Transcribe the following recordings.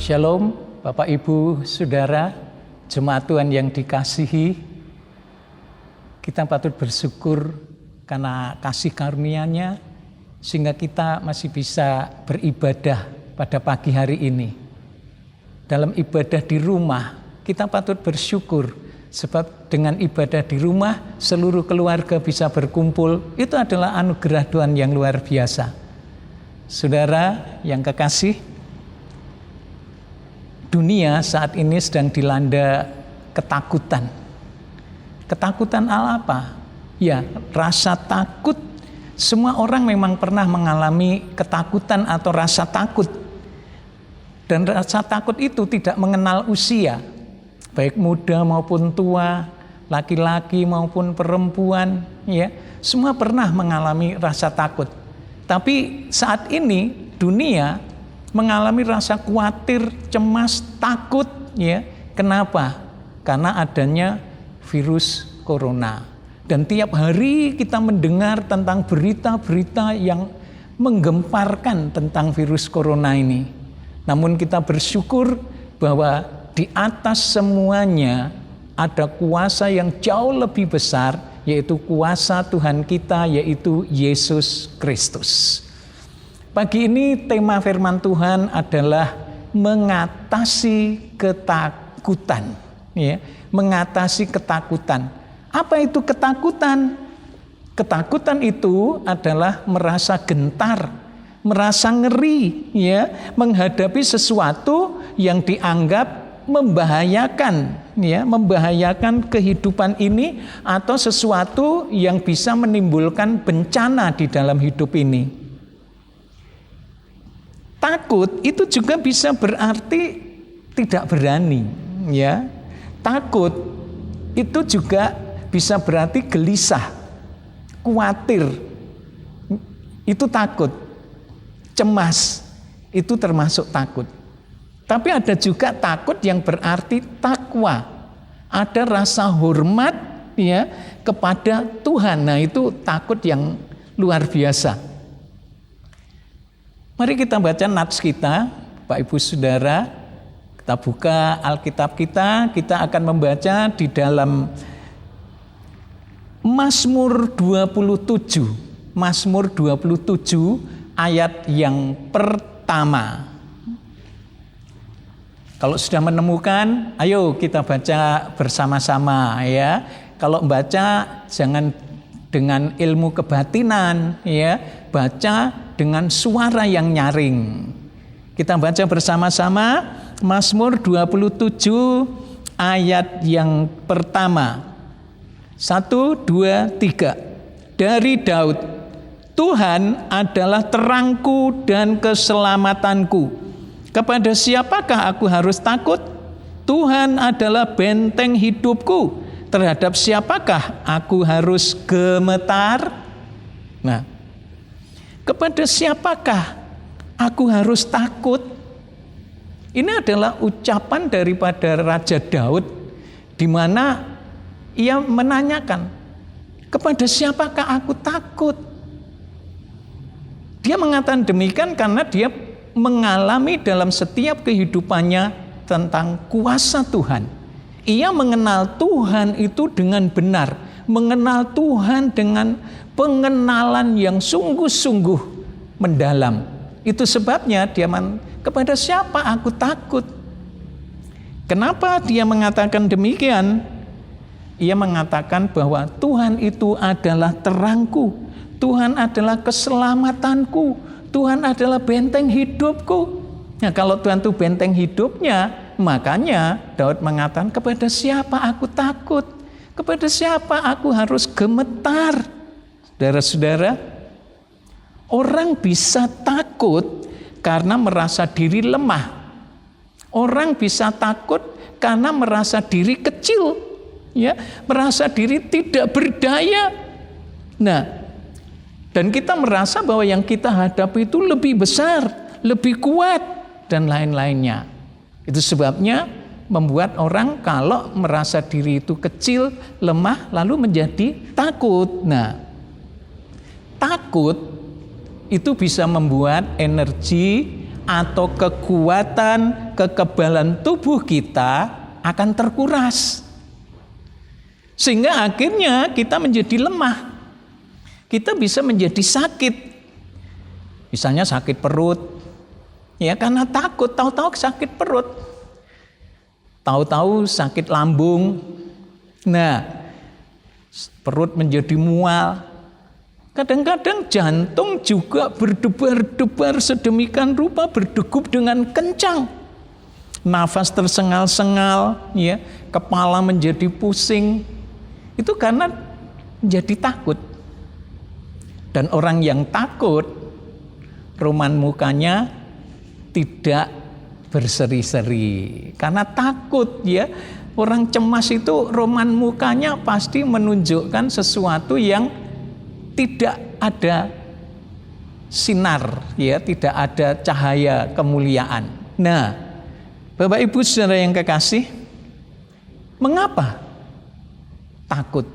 Shalom, Bapak Ibu, Saudara, jemaat Tuhan yang dikasihi. Kita patut bersyukur karena kasih karunia-Nya sehingga kita masih bisa beribadah pada pagi hari ini. Dalam ibadah di rumah, kita patut bersyukur sebab dengan ibadah di rumah seluruh keluarga bisa berkumpul. Itu adalah anugerah Tuhan yang luar biasa. Saudara yang kekasih, dunia saat ini sedang dilanda ketakutan. Ketakutan apa? Ya, rasa takut. Semua orang memang pernah mengalami ketakutan atau rasa takut. Dan rasa takut itu tidak mengenal usia, baik muda maupun tua, laki-laki maupun perempuan, ya, semua pernah mengalami rasa takut. Tapi saat ini dunia mengalami rasa khawatir, cemas, takut, ya. Kenapa? Karena adanya virus corona. Dan tiap hari kita mendengar tentang berita-berita yang menggemparkan tentang virus corona ini. Namun kita bersyukur bahwa di atas semuanya ada kuasa yang jauh lebih besar, yaitu kuasa Tuhan kita, yaitu Yesus Kristus. Pagi ini tema firman Tuhan adalah mengatasi ketakutan, ya, mengatasi ketakutan. Apa itu ketakutan? Ketakutan itu adalah merasa gentar, merasa ngeri, ya, menghadapi sesuatu yang dianggap membahayakan, ya, membahayakan kehidupan ini atau sesuatu yang bisa menimbulkan bencana di dalam hidup ini. Takut itu juga bisa berarti tidak berani, ya. Takut itu juga bisa berarti gelisah, khawatir. Itu takut. Cemas itu termasuk takut. Tapi ada juga takut yang berarti takwa. Ada rasa hormat, ya, kepada Tuhan. Nah, itu takut yang luar biasa. Mari kita baca nats kita, Pak Ibu Saudara. Kita buka Alkitab kita akan membaca di dalam Mazmur 27. Mazmur 27 ayat yang pertama. Kalau sudah menemukan, ayo kita baca bersama-sama, ya. Kalau baca jangan dengan ilmu kebatinan, ya. Baca dengan suara yang nyaring. Kita baca bersama-sama Mazmur 27 ayat yang pertama. 1, 2, 3. Dari Daud, Tuhan adalah terangku dan keselamatanku. Kepada siapakah aku harus takut? Tuhan adalah benteng hidupku. Terhadap siapakah aku harus gemetar? Nah, kepada siapakah aku harus takut? Ini adalah ucapan daripada Raja Daud, di mana ia menanyakan, kepada siapakah aku takut? Dia mengatakan demikian karena dia mengalami dalam setiap kehidupannya tentang kuasa Tuhan. Ia mengenal Tuhan itu dengan benar, mengenal Tuhan dengan pengenalan yang sungguh-sungguh mendalam. Itu sebabnya dia kepada siapa aku takut? Kenapa dia mengatakan demikian? Ia mengatakan bahwa Tuhan itu adalah terangku, Tuhan adalah keselamatanku, Tuhan adalah benteng hidupku. Nah, kalau Tuhan itu benteng hidupnya, makanya Daud mengatakan kepada siapa aku takut? Kepada siapa aku harus gemetar? Saudara-saudara, orang bisa takut karena merasa diri lemah. Orang bisa takut karena merasa diri kecil, ya, merasa diri tidak berdaya. Nah, dan kita merasa bahwa yang kita hadapi itu lebih besar, lebih kuat, dan lain-lainnya. Itu sebabnya membuat orang kalau merasa diri itu kecil, lemah, lalu menjadi takut. Nah, takut itu bisa membuat energi atau kekuatan kekebalan tubuh kita akan terkuras. Sehingga akhirnya kita menjadi lemah. Kita bisa menjadi sakit. Misalnya sakit perut. Ya karena takut, tahu-tahu sakit perut. Tahu-tahu sakit lambung. Nah, perut menjadi mual. Kadang-kadang jantung juga berdebar-debar sedemikian rupa, berdegup dengan kencang. Nafas tersengal-sengal, ya, kepala menjadi pusing. Itu karena menjadi takut. Dan orang yang takut, roman mukanya tidak berseri-seri. Karena takut, ya. Orang cemas itu roman mukanya pasti menunjukkan sesuatu yang tidak ada sinar, ya, tidak ada cahaya kemuliaan. Nah, Bapak Ibu Saudara yang kekasih, mengapa takut?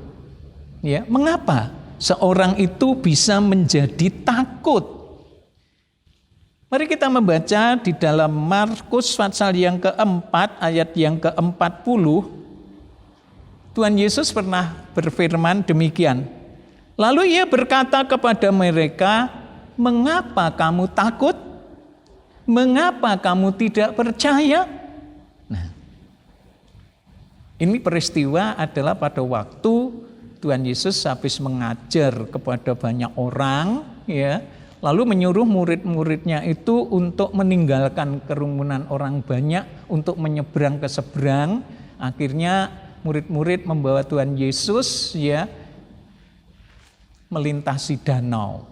Ya, mengapa seorang itu bisa menjadi takut? Mari kita membaca di dalam Markus pasal yang keempat ayat yang ke-40. Tuhan Yesus pernah berfirman demikian. Lalu ia berkata kepada mereka, mengapa kamu takut? Mengapa kamu tidak percaya? Nah, ini peristiwa adalah pada waktu Tuhan Yesus habis mengajar kepada banyak orang, ya, lalu menyuruh murid-muridnya itu untuk meninggalkan kerumunan orang banyak, untuk menyeberang ke seberang. Akhirnya murid-murid membawa Tuhan Yesus, ya, melintasi danau.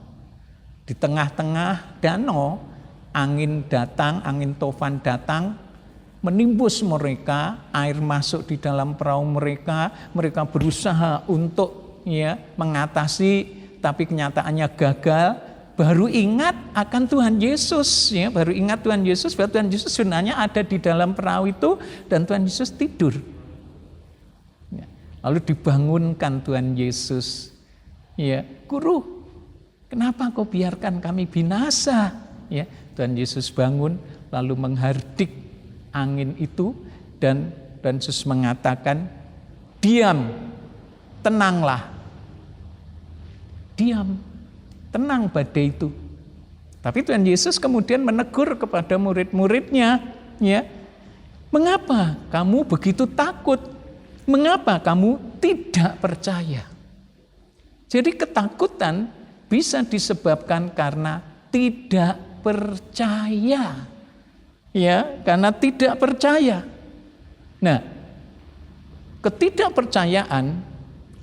Di tengah-tengah danau, angin datang, angin tofan datang, menimbus mereka, air masuk di dalam perahu mereka. Mereka berusaha untuk, ya, mengatasi, tapi kenyataannya gagal. Baru ingat akan Tuhan Yesus, ya, baru ingat Tuhan Yesus, bahwa Tuhan Yesus sebenarnya ada di dalam perahu itu, dan Tuhan Yesus tidur. Ya. Lalu dibangunkan Tuhan Yesus. Ya, Guru, kenapa kau biarkan kami binasa? Ya, Tuhan Yesus bangun lalu menghardik angin itu, dan Tuhan Yesus mengatakan, diam, tenanglah. Diam, tenang badai itu. Tapi Tuhan Yesus kemudian menegur kepada murid-muridnya, ya, mengapa kamu begitu takut? Mengapa kamu tidak percaya? Jadi ketakutan bisa disebabkan karena tidak percaya. Ya, karena tidak percaya. Nah, ketidakpercayaan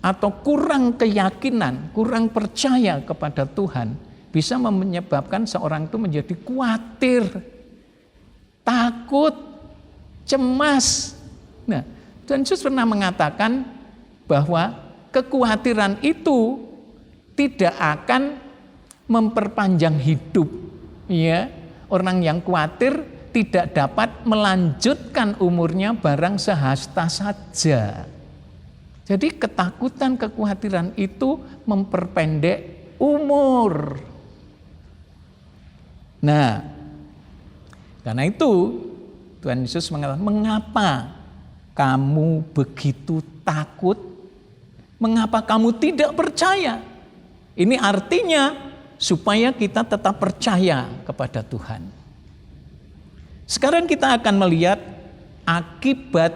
atau kurang keyakinan, kurang percaya kepada Tuhan bisa menyebabkan seorang itu menjadi khawatir, takut, cemas. Nah, Tuhan Yesus pernah mengatakan bahwa kekhawatiran itu tidak akan memperpanjang hidup. Ya, orang yang khawatir tidak dapat melanjutkan umurnya barang sehasta saja. Jadi ketakutan, kekhawatiran itu memperpendek umur. Nah, karena itu Tuhan Yesus mengatakan, mengapa kamu begitu takut? Mengapa kamu tidak percaya? Ini artinya supaya kita tetap percaya kepada Tuhan. Sekarang kita akan melihat akibat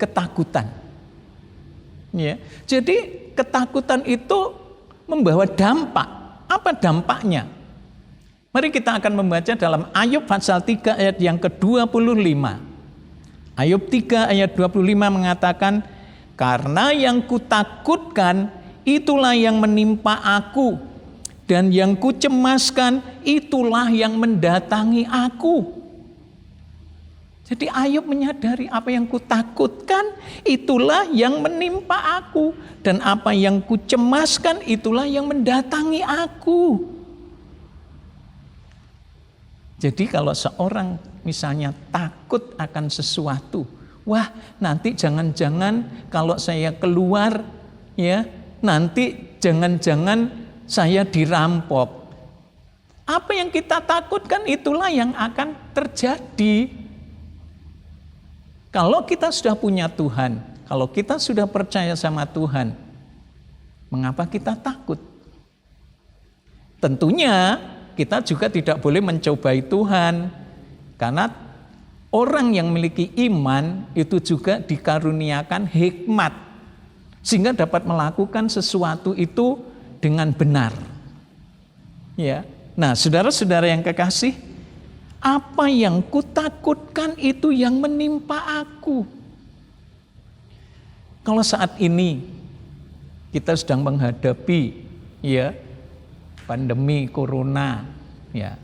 ketakutan. Ya, jadi ketakutan itu membawa dampak. Apa dampaknya? Mari kita akan membaca dalam Ayub pasal 3 ayat yang ke-25. Ayub 3 ayat 25 mengatakan, karena yang kutakutkan itulah yang menimpa aku, dan yang kucemaskan itulah yang mendatangi aku. Jadi Ayub menyadari apa yang kutakutkan itulah yang menimpa aku, dan apa yang kucemaskan itulah yang mendatangi aku. Jadi kalau seorang misalnya takut akan sesuatu, wah nanti jangan-jangan kalau saya keluar, ya nanti jangan-jangan saya dirampok. Apa yang kita takutkan itulah yang akan terjadi. Kalau kita sudah punya Tuhan, kalau kita sudah percaya sama Tuhan, mengapa kita takut? Tentunya kita juga tidak boleh mencobai Tuhan, karena orang yang memiliki iman itu juga dikaruniakan hikmat, sehingga dapat melakukan sesuatu itu dengan benar. Ya. Nah, saudara-saudara yang kekasih, apa yang kutakutkan itu yang menimpa aku. Kalau saat ini kita sedang menghadapi pandemi corona, ya.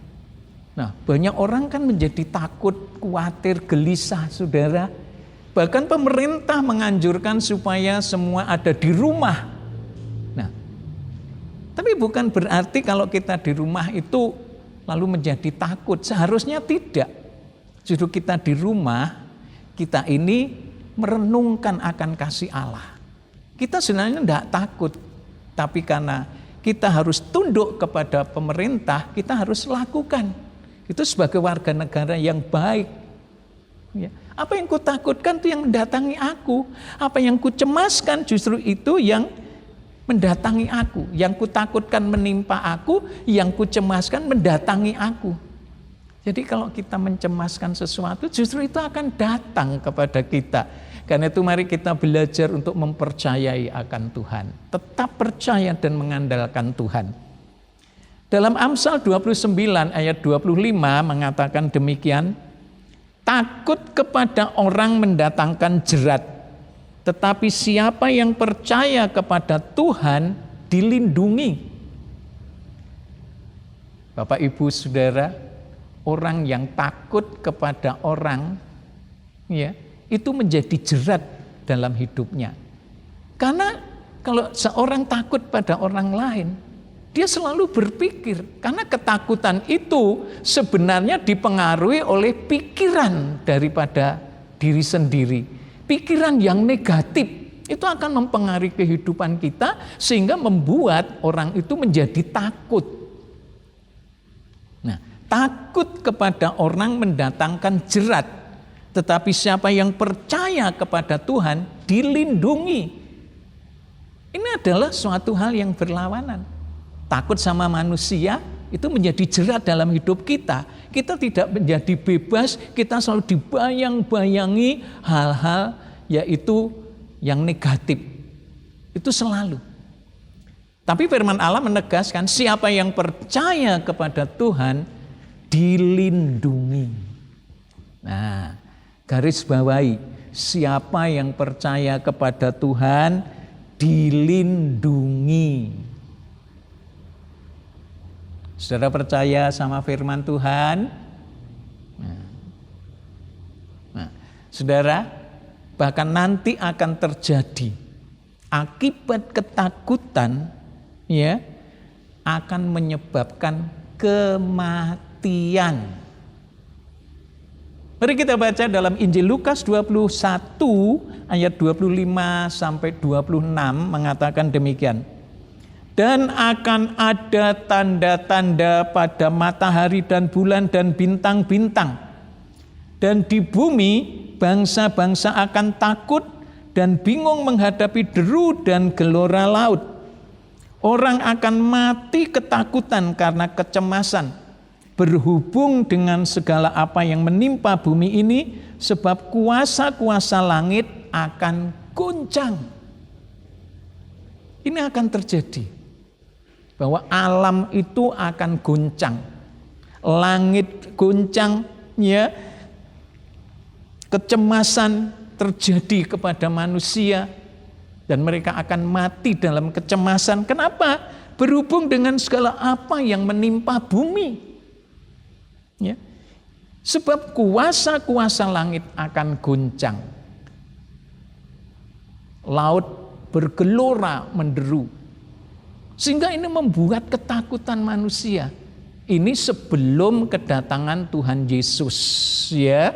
Nah, banyak orang kan menjadi takut, khawatir, gelisah, saudara. Bahkan pemerintah menganjurkan supaya semua ada di rumah. Nah, tapi bukan berarti kalau kita di rumah itu lalu menjadi takut. Seharusnya tidak. Justru kita di rumah, kita ini merenungkan akan kasih Allah. Kita sebenarnya tidak takut, tapi karena kita harus tunduk kepada pemerintah, kita harus lakukan. Itu sebagai warga negara yang baik. Ya. Apa yang kutakutkan itu yang mendatangi aku. Apa yang kucemaskan justru itu yang mendatangi aku. Yang kutakutkan menimpa aku, yang kucemaskan mendatangi aku. Jadi kalau kita mencemaskan sesuatu, justru itu akan datang kepada kita. Karena itu mari kita belajar untuk mempercayai akan Tuhan. Tetap percaya dan mengandalkan Tuhan. Dalam Amsal 29 ayat 25 mengatakan demikian, takut kepada orang mendatangkan jerat, tetapi siapa yang percaya kepada Tuhan dilindungi. Bapak, Ibu, Saudara, orang yang takut kepada orang, ya, itu menjadi jerat dalam hidupnya. Karena kalau seorang takut pada orang lain, dia selalu berpikir, karena ketakutan itu sebenarnya dipengaruhi oleh pikiran daripada diri sendiri. Pikiran yang negatif itu akan mempengaruhi kehidupan kita sehingga membuat orang itu menjadi takut. Nah, takut kepada orang mendatangkan jerat, tetapi siapa yang percaya kepada Tuhan dilindungi. Ini adalah suatu hal yang berlawanan. Takut sama manusia itu menjadi jerat dalam hidup kita. Kita tidak menjadi bebas, kita selalu dibayang-bayangi hal-hal yaitu yang negatif. Itu selalu. Tapi firman Allah menegaskan siapa yang percaya kepada Tuhan dilindungi. Nah, garis bawahi, siapa yang percaya kepada Tuhan dilindungi. Saudara percaya sama firman Tuhan? Nah, saudara, bahkan nanti akan terjadi akibat ketakutan, ya, akan menyebabkan kematian. Mari kita baca dalam Injil Lukas 21 ayat 25 sampai 26 mengatakan demikian. Dan akan ada tanda-tanda pada matahari dan bulan dan bintang-bintang. Dan di bumi bangsa-bangsa akan takut dan bingung menghadapi deru dan gelora laut. Orang akan mati ketakutan karena kecemasan, berhubung dengan segala apa yang menimpa bumi ini, sebab kuasa-kuasa langit akan goncang. Ini akan terjadi. Bahwa alam itu akan goncang, langit goncang, ya, kecemasan terjadi kepada manusia dan mereka akan mati dalam kecemasan. Kenapa? Berhubung dengan segala apa yang menimpa bumi, ya. Sebab kuasa-kuasa langit akan goncang, laut bergelora menderu. Sehingga ini membuat ketakutan manusia. Ini sebelum kedatangan Tuhan Yesus, ya.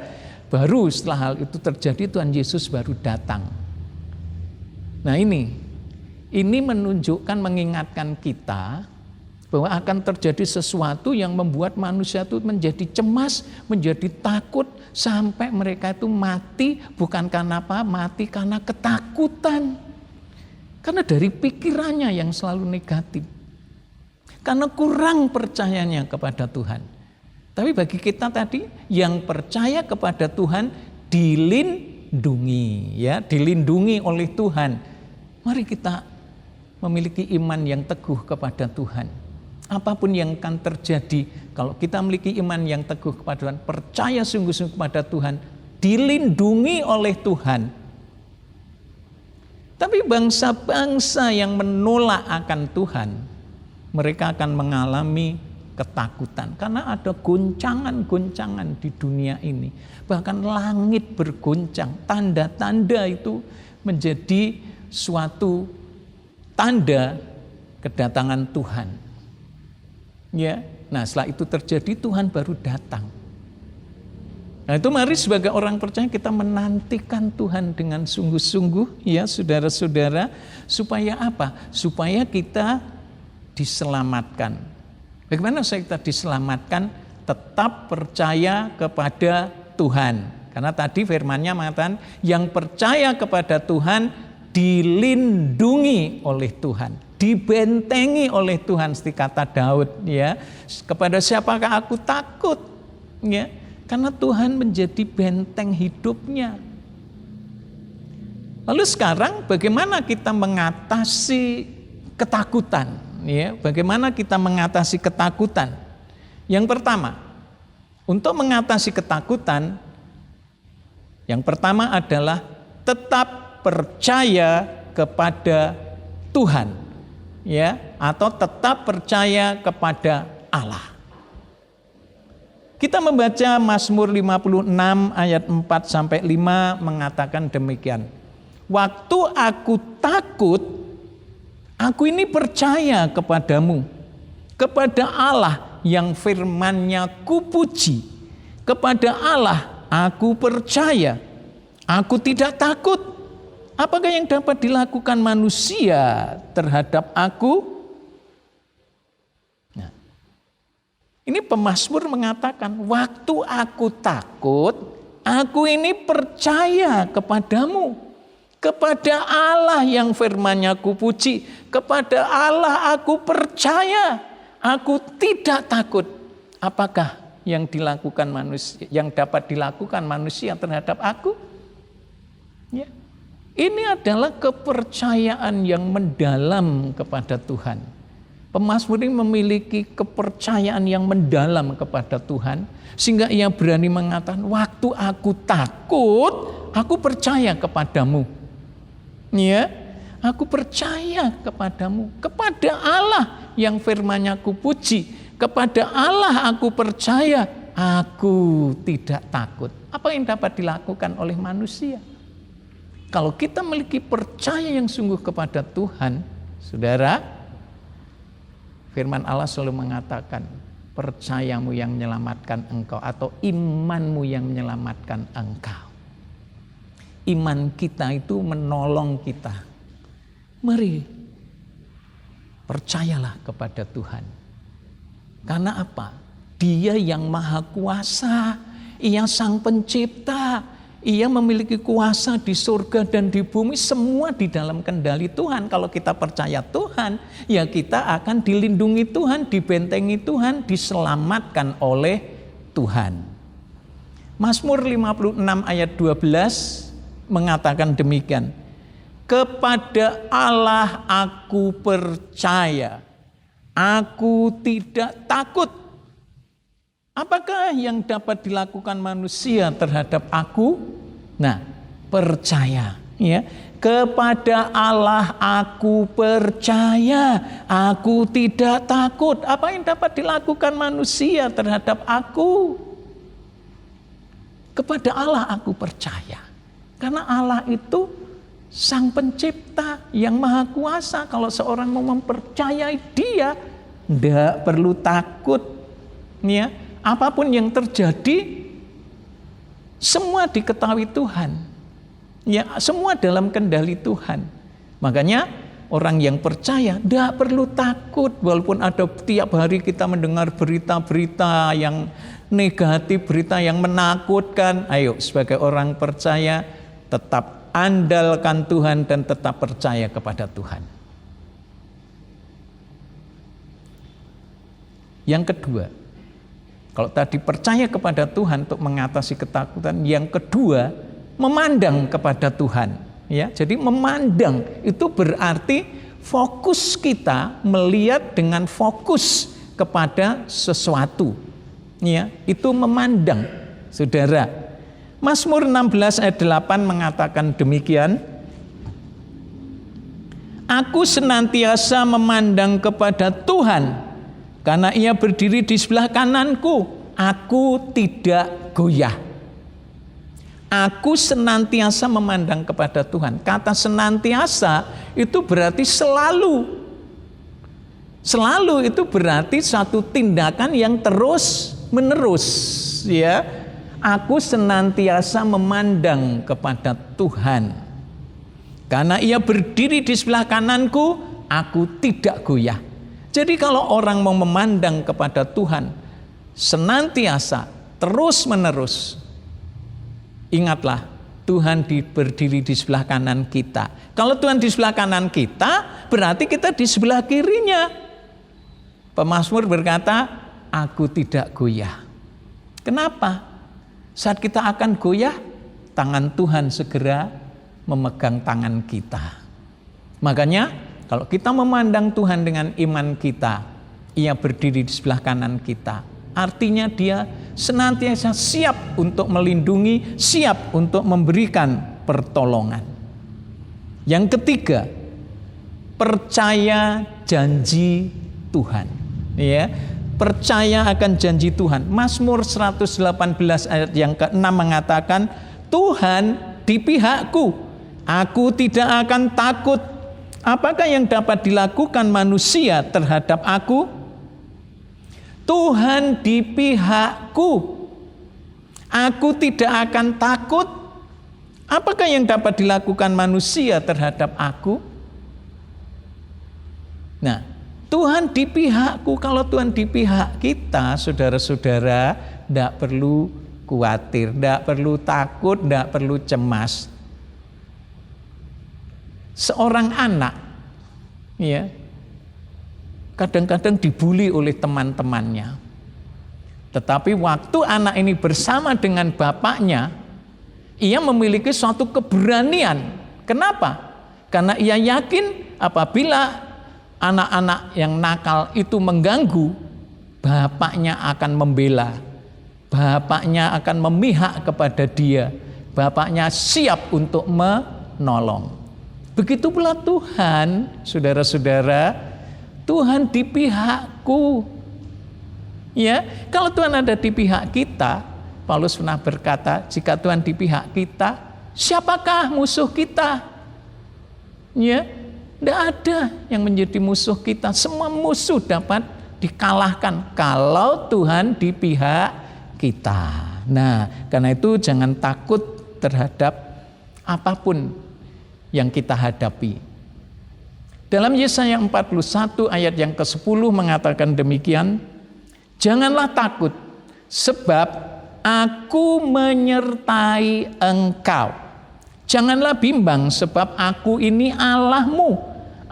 Baru setelah hal itu terjadi Tuhan Yesus baru datang. Nah, ini menunjukkan, mengingatkan kita bahwa akan terjadi sesuatu yang membuat manusia itu menjadi cemas, menjadi takut, sampai mereka itu mati bukan karena apa? Mati karena ketakutan. Karena dari pikirannya yang selalu negatif. Karena kurang percayanya kepada Tuhan. Tapi bagi kita tadi yang percaya kepada Tuhan dilindungi, ya, dilindungi oleh Tuhan. Mari kita memiliki iman yang teguh kepada Tuhan. Apapun yang akan terjadi, kalau kita memiliki iman yang teguh kepada Tuhan, percaya sungguh-sungguh kepada Tuhan, dilindungi oleh Tuhan. Tapi bangsa-bangsa yang menolak akan Tuhan, mereka akan mengalami ketakutan. Karena ada goncangan-goncangan di dunia ini. Bahkan langit bergoncang, tanda-tanda itu menjadi suatu tanda kedatangan Tuhan. Ya, nah setelah itu terjadi Tuhan baru datang. Nah itu mari sebagai orang percaya kita menantikan Tuhan dengan sungguh-sungguh, ya saudara-saudara, supaya apa? Supaya kita diselamatkan. Bagaimana supaya kita diselamatkan? Tetap percaya kepada Tuhan. Karena tadi firman-Nya mengatakan yang percaya kepada Tuhan dilindungi oleh Tuhan, dibentengi oleh Tuhan, seperti kata Daud, ya. Kepada siapakah aku takut? Ya, karena Tuhan menjadi benteng hidupnya. Lalu sekarang bagaimana kita mengatasi ketakutan? Ya, bagaimana kita mengatasi ketakutan? Yang pertama, untuk mengatasi ketakutan, yang pertama adalah tetap percaya kepada Tuhan, ya, atau tetap percaya kepada Allah. Kita membaca Mazmur 56 ayat 4 sampai 5 mengatakan demikian. Waktu aku takut, aku ini percaya kepadamu, kepada Allah yang firman-Nya kupuji, kepada Allah aku percaya, aku tidak takut. Apakah yang dapat dilakukan manusia terhadap aku? Nah, ini pemazmur mengatakan, waktu aku takut, aku ini percaya kepadamu, kepada Allah yang firman-Nya kupuji, kepada Allah aku percaya, aku tidak takut. Apakah yang dilakukan manusia, yang dapat dilakukan manusia terhadap aku? Ya. Ini adalah kepercayaan yang mendalam kepada Tuhan. Pemazmur ini memiliki kepercayaan yang mendalam kepada Tuhan, sehingga ia berani mengatakan, waktu aku takut, aku percaya kepadamu. Ya, aku percaya kepadamu, kepada Allah yang firman-Nya kupuji, kepada Allah aku percaya, aku tidak takut. Apa yang dapat dilakukan oleh manusia? Kalau kita memiliki percaya yang sungguh kepada Tuhan, saudara, firman Allah selalu mengatakan, percayamu yang menyelamatkan engkau, atau imanmu yang menyelamatkan engkau. Iman kita itu menolong kita. Mari, percayalah kepada Tuhan. Karena apa? Dia yang maha kuasa, Ia sang pencipta. Ia memiliki kuasa di surga dan di bumi, semua di dalam kendali Tuhan. Kalau kita percaya Tuhan, ya kita akan dilindungi Tuhan, dibentengi Tuhan, diselamatkan oleh Tuhan. Mazmur 56 ayat 12 mengatakan demikian. Kepada Allah aku percaya, aku tidak takut. Apakah yang dapat dilakukan manusia terhadap aku? Nah, percaya, ya. Kepada Allah aku percaya, aku tidak takut. Apa yang dapat dilakukan manusia terhadap aku? Kepada Allah aku percaya. Karena Allah itu sang pencipta yang maha kuasa. Kalau seorang mau mempercayai Dia, tidak perlu takut, ya. Apapun yang terjadi, semua diketahui Tuhan. Ya, semua dalam kendali Tuhan. Makanya orang yang percaya tidak perlu takut, walaupun ada tiap hari kita mendengar berita-berita yang negatif, berita yang menakutkan. Ayo sebagai orang percaya tetap andalkan Tuhan dan tetap percaya kepada Tuhan. Yang kedua, kalau tadi percaya kepada Tuhan untuk mengatasi ketakutan, yang kedua memandang kepada Tuhan. Ya, jadi memandang itu berarti fokus kita melihat dengan fokus kepada sesuatu. Ya, itu memandang. Saudara, Mazmur 16 ayat 8 mengatakan demikian. Aku senantiasa memandang kepada Tuhan, karena Ia berdiri di sebelah kananku, aku tidak goyah. Aku senantiasa memandang kepada Tuhan. Kata senantiasa itu berarti selalu. Selalu itu berarti satu tindakan yang terus menerus, ya. Aku senantiasa memandang kepada Tuhan. Karena Ia berdiri di sebelah kananku, aku tidak goyah. Jadi kalau orang mau memandang kepada Tuhan senantiasa, terus menerus, ingatlah, Tuhan berdiri di sebelah kanan kita. Kalau Tuhan di sebelah kanan kita, berarti kita di sebelah kirinya. Pemazmur berkata, aku tidak goyah. Kenapa? Saat kita akan goyah, tangan Tuhan segera memegang tangan kita. Makanya, kalau kita memandang Tuhan dengan iman kita, Ia berdiri di sebelah kanan kita. Artinya Dia senantiasa siap untuk melindungi, siap untuk memberikan pertolongan. Yang ketiga, percaya janji Tuhan. Ya, percaya akan janji Tuhan. Mazmur 118 ayat yang ke-6 mengatakan, Tuhan di pihakku, aku tidak akan takut. Apakah yang dapat dilakukan manusia terhadap aku? Tuhan di pihakku, aku tidak akan takut. Apakah yang dapat dilakukan manusia terhadap aku? Nah, Tuhan di pihakku. Kalau Tuhan di pihak kita, saudara-saudara, tidak perlu khawatir, tidak perlu takut, tidak perlu cemas. Seorang anak, ya, kadang-kadang dibuli oleh teman-temannya. Tetapi waktu anak ini bersama dengan bapaknya, ia memiliki suatu keberanian. Kenapa? Karena ia yakin apabila anak-anak yang nakal itu mengganggu, bapaknya akan membela. Bapaknya akan memihak kepada dia. Bapaknya siap untuk menolong. Begitu pula Tuhan, saudara-saudara, Tuhan di pihakku. Ya, kalau Tuhan ada di pihak kita, Paulus pernah berkata, jika Tuhan di pihak kita, siapakah musuh kita? Ya, tidak ada yang menjadi musuh kita. Semua musuh dapat dikalahkan kalau Tuhan di pihak kita. Nah, karena itu jangan takut terhadap apapun yang kita hadapi. Dalam Yesaya 41 ayat yang ke-10 mengatakan demikian, janganlah takut, sebab aku menyertai engkau. Janganlah bimbang, sebab aku ini Allahmu.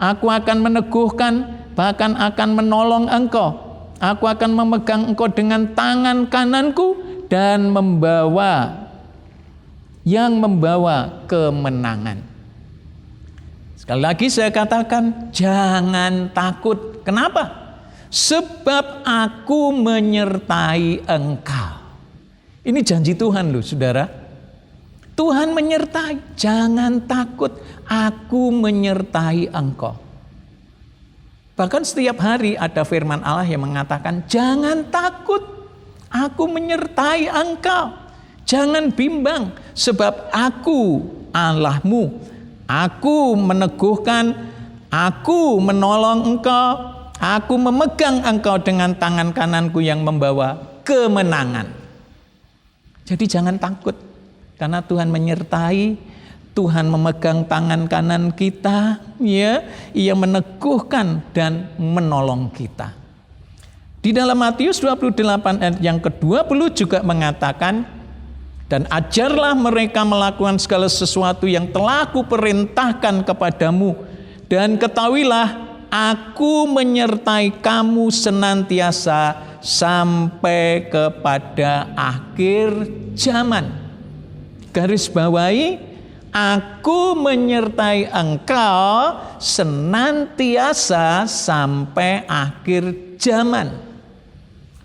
Aku akan meneguhkan, bahkan akan menolong engkau. Aku akan memegang engkau dengan tangan kananku dan membawa kemenangan. Sekali lagi saya katakan, jangan takut. Kenapa? Sebab aku menyertai engkau. Ini janji Tuhan loh, saudara. Tuhan menyertai, jangan takut, aku menyertai engkau. Bahkan setiap hari ada firman Allah yang mengatakan, jangan takut, aku menyertai engkau. Jangan bimbang, sebab aku Allahmu. Aku meneguhkan, aku menolong engkau, aku memegang engkau dengan tangan kananku yang membawa kemenangan. Jadi jangan takut, karena Tuhan menyertai, Tuhan memegang tangan kanan kita, ya, Ia meneguhkan dan menolong kita. Di dalam Matius 28 ayat yang ke-20 juga mengatakan, dan ajarlah mereka melakukan segala sesuatu yang telah Kuperintahkan kepadamu, dan ketahuilah Aku menyertai kamu senantiasa sampai kepada akhir zaman. Garis bawahi, Aku menyertai engkau senantiasa sampai akhir zaman.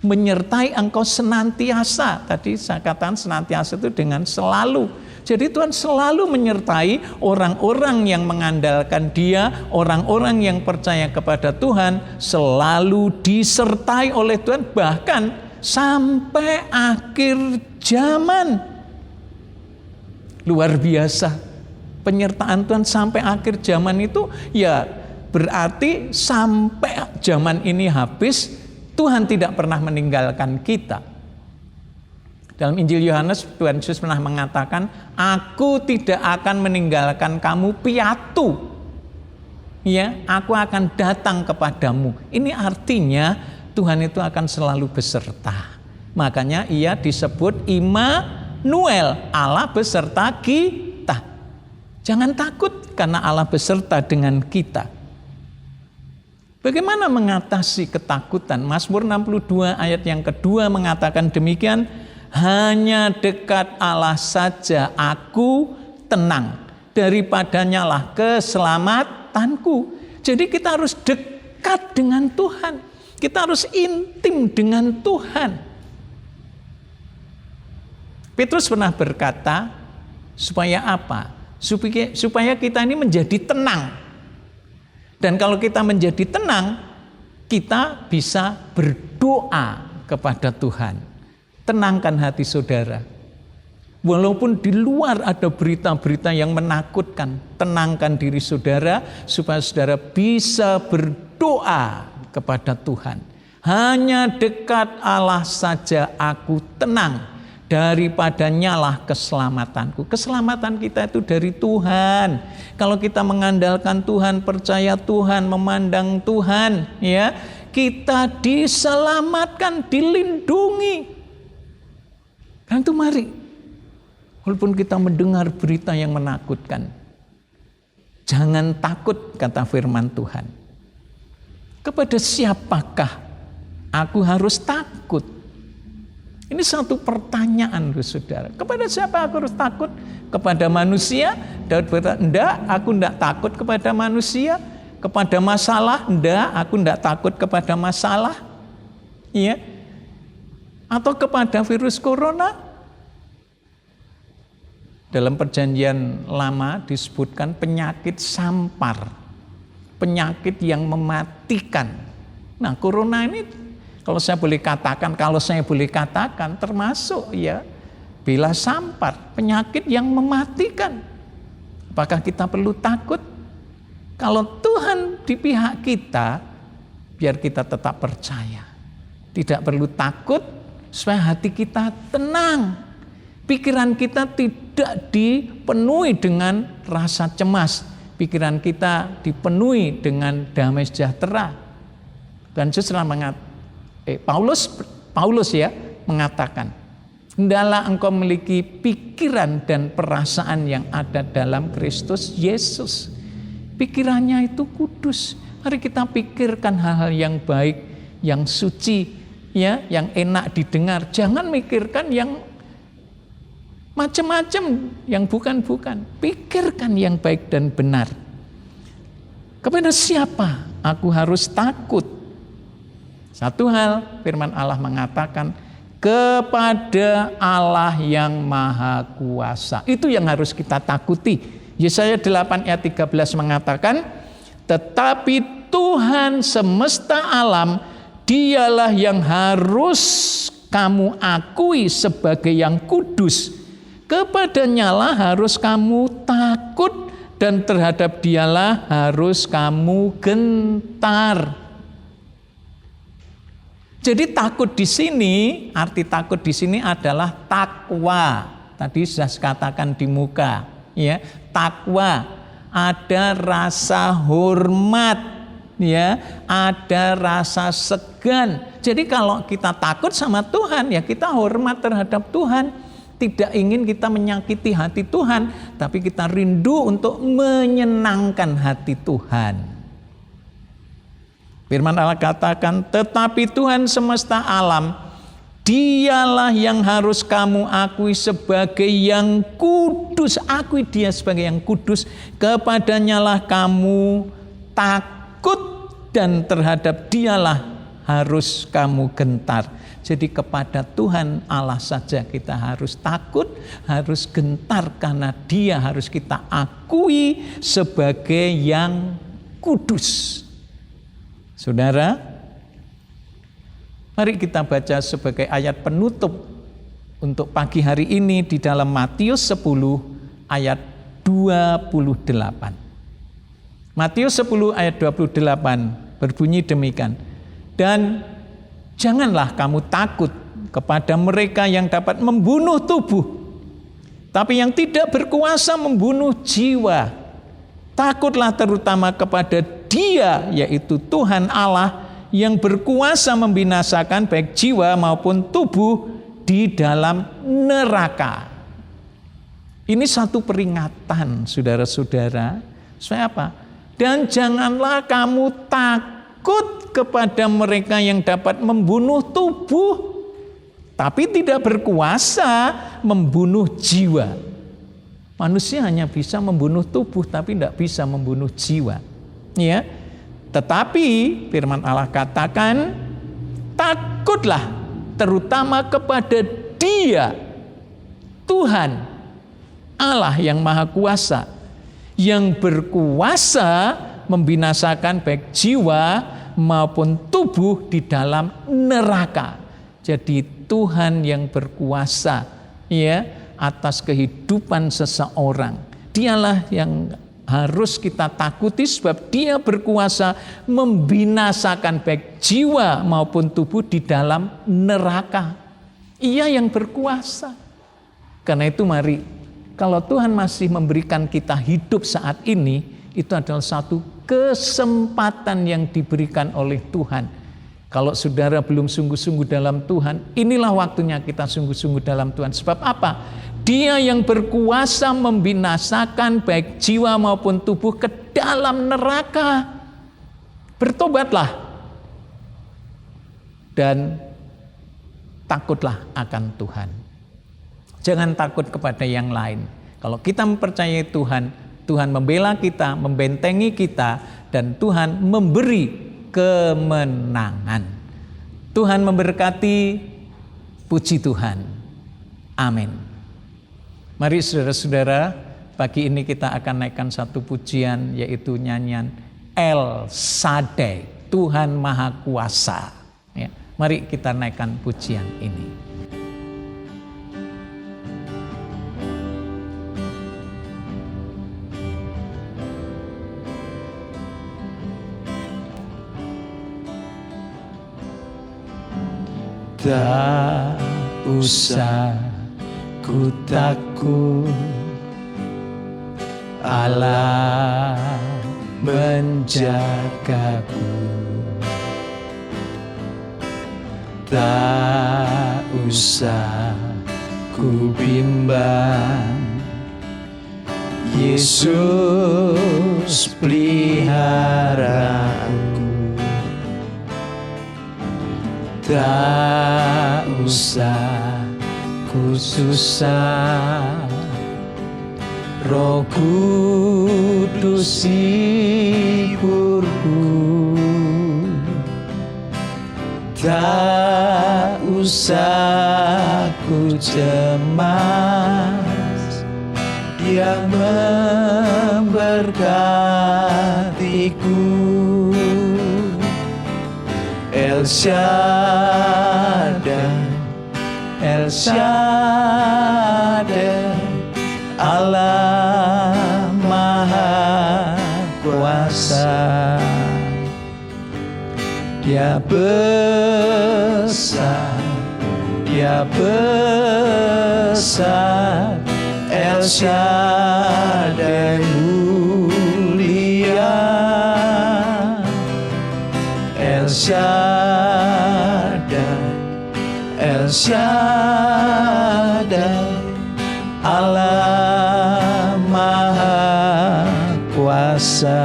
Menyertai engkau senantiasa. Tadi saya katakan senantiasa itu dengan selalu. Jadi Tuhan selalu menyertai orang-orang yang mengandalkan Dia, orang-orang yang percaya kepada Tuhan, selalu disertai oleh Tuhan bahkan sampai akhir zaman. Luar biasa. Penyertaan Tuhan sampai akhir zaman itu ya berarti sampai zaman ini habis Tuhan tidak pernah meninggalkan kita. Dalam Injil Yohanes, Tuhan Yesus pernah mengatakan, Aku tidak akan meninggalkan kamu piatu. Ya, Aku akan datang kepadamu. Ini artinya Tuhan itu akan selalu beserta. Makanya Ia disebut Immanuel, Allah beserta kita. Jangan takut karena Allah beserta dengan kita. Bagaimana mengatasi ketakutan? Mazmur 62 ayat yang kedua mengatakan demikian, hanya dekat Allah saja aku tenang, daripadanya lah keselamatanku. Jadi kita harus dekat dengan Tuhan, kita harus intim dengan Tuhan. Petrus pernah berkata, supaya apa? Supaya kita ini menjadi tenang. Dan kalau kita menjadi tenang, kita bisa berdoa kepada Tuhan. Tenangkan hati saudara. Walaupun di luar ada berita-berita yang menakutkan, tenangkan diri saudara supaya saudara bisa berdoa kepada Tuhan. Hanya dekat Allah saja aku tenang, daripada nyalah keselamatanku. Keselamatan kita itu dari Tuhan. Kalau kita mengandalkan Tuhan, percaya Tuhan, memandang Tuhan, ya, kita diselamatkan, dilindungi. Karena itu mari, walaupun kita mendengar berita yang menakutkan, jangan takut, kata firman Tuhan. Kepada siapakah aku harus takut? Ini satu pertanyaan, saudara. Kepada siapa aku harus takut? Kepada manusia? Daud berkata, enggak, aku enggak takut kepada manusia. Kepada masalah? Enggak, aku enggak takut kepada masalah. Iya. Atau kepada virus corona? Dalam perjanjian lama disebutkan penyakit sampar. Penyakit yang mematikan. Nah, corona ini kalau saya boleh katakan termasuk ya bila sampar, penyakit yang mematikan. Apakah kita perlu takut? Kalau Tuhan di pihak kita, biar kita tetap percaya. Tidak perlu takut, supaya hati kita tenang. Pikiran kita tidak dipenuhi dengan rasa cemas. Pikiran kita dipenuhi dengan damai sejahtera. Dan justru Paulus ya mengatakan, hendaklah engkau memiliki pikiran dan perasaan yang ada dalam Kristus Yesus. Pikirannya itu kudus. Mari kita pikirkan hal-hal yang baik, yang suci, ya, yang enak didengar. Jangan mikirkan yang macam-macam, yang bukan-bukan. Pikirkan yang baik dan benar. Kepada siapa aku harus takut? Satu hal, firman Allah mengatakan, kepada Allah yang Maha Kuasa. Itu yang harus kita takuti. Yesaya 8 ayat 13 mengatakan, tetapi Tuhan semesta alam, Dialah yang harus kamu akui sebagai yang kudus. Kepadanya harus kamu takut, dan terhadap Dialah harus kamu gentar. Jadi takut di sini, arti takut di sini adalah takwa. Tadi sudah saya katakan di muka, ya. takwa, ada rasa hormat, ya, ada rasa segan. Jadi kalau kita takut sama Tuhan, ya kita hormat terhadap Tuhan. Tidak ingin kita menyakiti hati Tuhan, tapi kita rindu untuk menyenangkan hati Tuhan. Firman Allah katakan, tetapi Tuhan semesta alam, Dialah yang harus kamu akui sebagai yang kudus. Akui Dia sebagai yang kudus. Kepadanya lah kamu takut, dan terhadap Dialah harus kamu gentar. Jadi kepada Tuhan Allah saja kita harus takut, harus gentar, karena Dia harus kita akui sebagai yang kudus. Saudara, mari kita baca sebagai ayat penutup untuk pagi hari ini di dalam Matius 10 ayat 28. Matius 10 ayat 28 berbunyi demikian. Dan janganlah kamu takut kepada mereka yang dapat membunuh tubuh, tapi yang tidak berkuasa membunuh jiwa. Takutlah terutama kepada Dia, yaitu Tuhan Allah, yang berkuasa membinasakan baik jiwa maupun tubuh di dalam neraka. Ini satu peringatan, saudara-saudara. Supaya apa? Dan janganlah kamu takut kepada mereka yang dapat membunuh tubuh, tapi tidak berkuasa membunuh jiwa. Manusia hanya bisa membunuh tubuh, tapi tidak bisa membunuh jiwa. Ya. Tetapi firman Allah katakan, takutlah terutama kepada Dia, Tuhan Allah yang Maha Kuasa, yang berkuasa membinasakan baik jiwa maupun tubuh di dalam neraka. Jadi Tuhan yang berkuasa, ya, atas kehidupan seseorang. Dialah yang harus kita takuti, sebab Dia berkuasa membinasakan baik jiwa maupun tubuh di dalam neraka. Ia yang berkuasa. Karena itu mari, kalau Tuhan masih memberikan kita hidup saat ini, itu adalah satu kesempatan yang diberikan oleh Tuhan. Kalau saudara belum sungguh-sungguh dalam Tuhan, inilah waktunya kita sungguh-sungguh dalam Tuhan. Sebab apa? Dia yang berkuasa membinasakan baik jiwa maupun tubuh ke dalam neraka. Bertobatlah dan takutlah akan Tuhan. Jangan takut kepada yang lain. Kalau kita mempercayai Tuhan, Tuhan membela kita, membentengi kita, dan Tuhan memberi kemenangan. Tuhan memberkati, puji Tuhan. Amin. Mari saudara-saudara, pagi ini kita akan naikkan satu pujian, yaitu nyanyian El Shaddai, Tuhan Maha Kuasa. Ya, mari kita naikkan pujian ini. Tak usah ku takut, Allah menjagaku. Tak usah ku bimbang, Yesus pelihara aku. Tak usah ku susah, Roh Kudus hiburku. Tak usah ku cemas, Dia memberkatiku. El Shaddai, El Shaddai, Allah Maha Kuasa. Dia besar, Dia besar, El Shaddai mulia, El Shaddai, El Shaddai, Allah Maha Kuasa.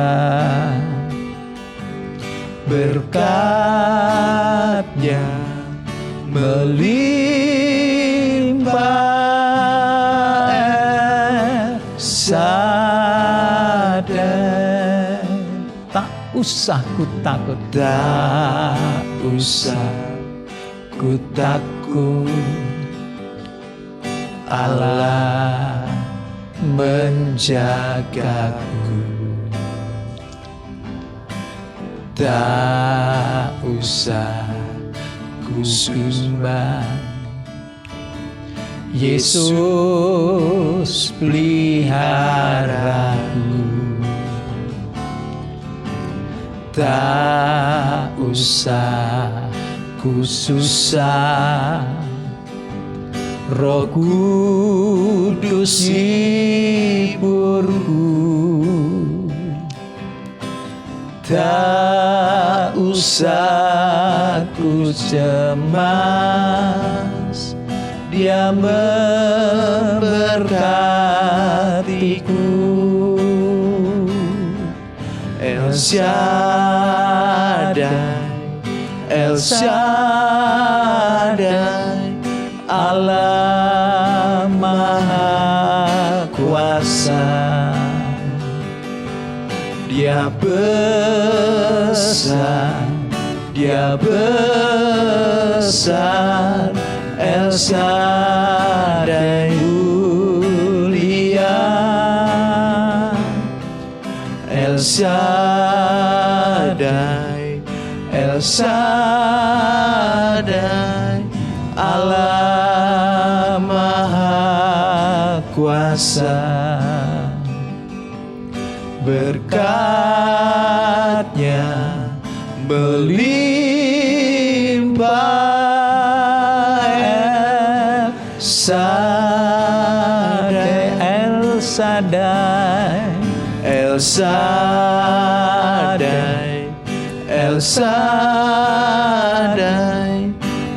Berkat-Nya melimpah, El Shaddai. Tak usah ku takut, tak usah ku takut, Allah menjagaku. Tak usah ku bimbang, Yesus peliharaku. Tak usah ku susah, Roh Kudus hiburku. Tak usah ku cemas, Dia memberkatiku. El Shaddai, El Shaddai, Allah Maha Kuasa. Dia besar, Dia besar, El Shaddai mulia, El Shaddai, El Shaddai, Allah Maha Kuasa. Berkat-Nya melimpah, El Shaddai, El Shaddai, El Shaddai, El Shaddai,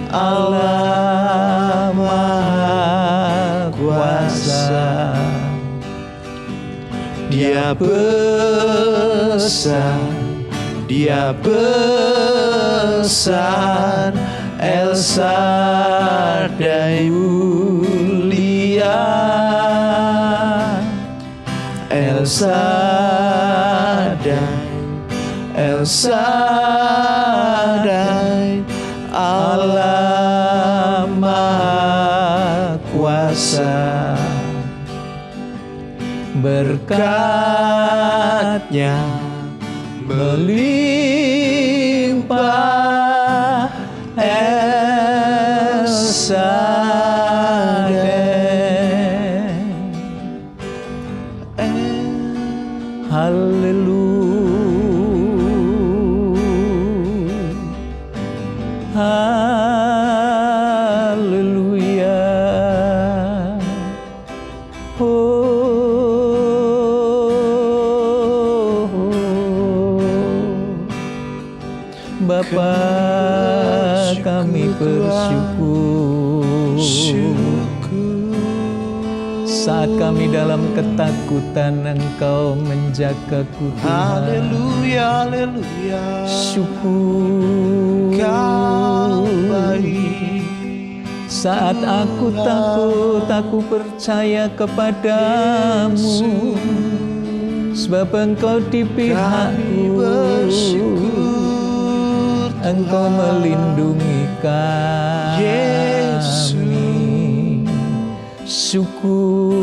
Allah Maha Kuasa. Dia besar, Dia besar, El Shaddai mulia, El Shaddai, El Shaddai, Allah Maha Kuasa. Berkat-Nya melimpah, El Shaddai. Haleluya, haleluya. Bapa, kami bersyukur saat kami dalam ketakutan Engkau menjagaku Tuhan. Haleluya, haleluya. Syukur Kau baik. Saat aku takut, aku percaya kepadamu, sebab Engkau di pihakku. Engkau melindungi kami. Yesus. Syukur,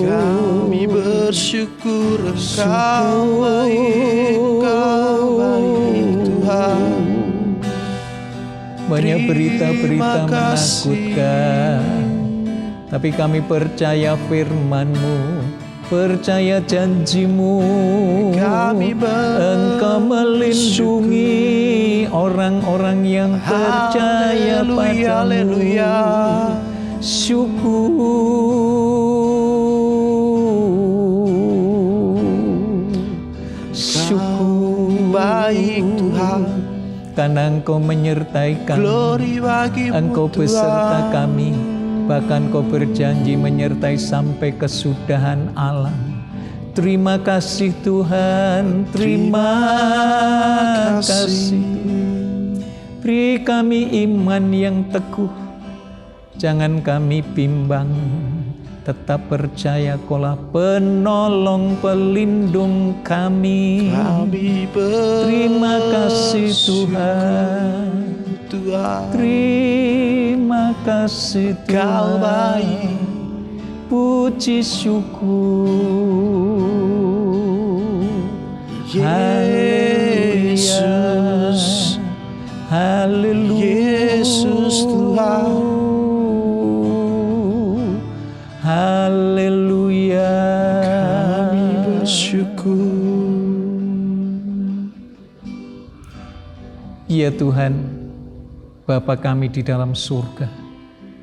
Kami bersyukur Engkau baik Tuhan. Banyak berita-berita Terima kasih. menakutkan, tapi kami percaya firman-Mu, percaya janji-Mu. Kami Engkau melindungi orang-orang yang percaya Haleluya, padamu. haleluya. Syukur karena Engkau menyertai kami. Glory bagimu Engkau beserta Tuhan. kami, bahkan Kau berjanji menyertai sampai kesudahan alam. Terima kasih Tuhan, terima kasih. Beri kami iman yang teguh, jangan kami bimbang. Tetap percaya Kaulah penolong pelindung kami. Kami Terima kasih Tuhan, Tuhan. terima kasih Kau Tuhan. baik. Puji syukur. Yesus. Haleluya. Yesus Tuhan. Haleluya. Kami bersyukur. Ya Tuhan, Bapa kami di dalam surga,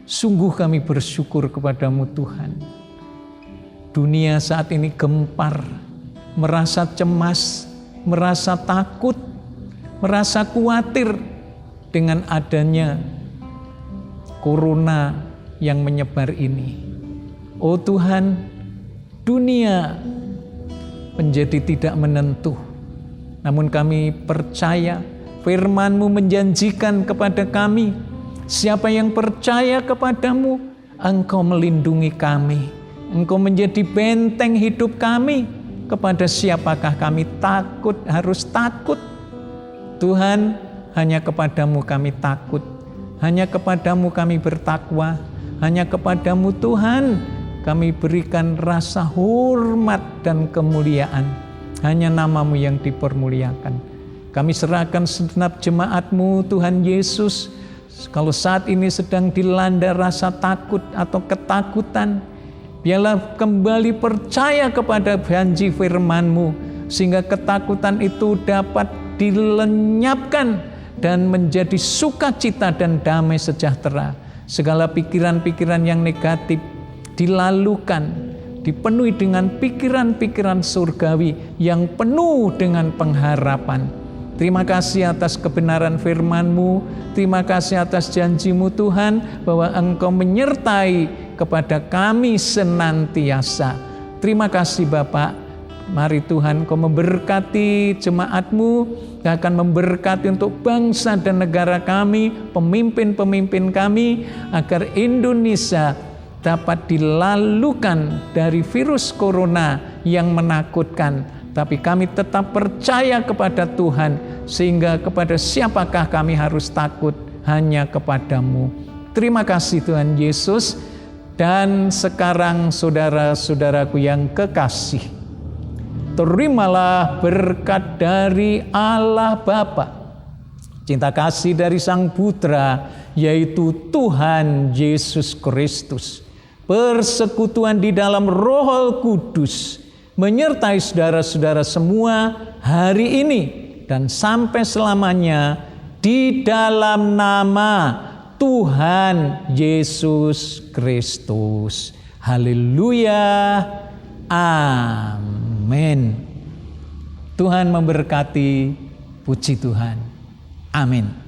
sungguh kami bersyukur kepadamu Tuhan. Dunia saat ini gempar, merasa cemas, merasa takut, merasa khawatir dengan adanya corona yang menyebar ini. Oh Tuhan, dunia menjadi tidak menentu. Namun kami percaya firman-Mu menjanjikan kepada kami, siapa yang percaya kepadamu, Engkau melindungi kami. Engkau menjadi benteng hidup kami. Kepada siapakah kami takut, harus takut? Tuhan, hanya kepadamu kami takut. Hanya kepadamu kami bertakwa. Hanya kepadamu Tuhan kami berikan rasa hormat dan kemuliaan. Hanya nama-Mu yang dipermuliakan. Kami serahkan segenap jemaat-Mu Tuhan Yesus. Kalau saat ini sedang dilanda rasa takut atau ketakutan, biarlah kembali percaya kepada janji firman-Mu, sehingga ketakutan itu dapat dilenyapkan dan menjadi sukacita dan damai sejahtera. Segala pikiran-pikiran yang negatif dilalukan, dipenuhi dengan pikiran-pikiran surgawi yang penuh dengan pengharapan. Terima kasih atas kebenaran firman-Mu, terima kasih atas janji-Mu Tuhan, bahwa Engkau menyertai kepada kami senantiasa. Terima kasih Bapak, mari Tuhan Kau memberkati jemaat-Mu, akan memberkati untuk bangsa dan negara kami, pemimpin-pemimpin kami, agar Indonesia dapat dilalukan dari virus corona yang menakutkan. Tapi kami tetap percaya kepada Tuhan, sehingga kepada siapakah kami harus takut? Hanya kepadamu. Terima kasih Tuhan Yesus. Dan sekarang saudara-saudaraku yang kekasih, terimalah berkat dari Allah Bapa, cinta kasih dari Sang Putra, yaitu Tuhan Yesus Kristus, persekutuan di dalam Roh Kudus, menyertai saudara-saudara semua hari ini dan sampai selamanya, di dalam nama Tuhan Yesus Kristus. Haleluya. Amin. Tuhan memberkati. Puji Tuhan. Amin.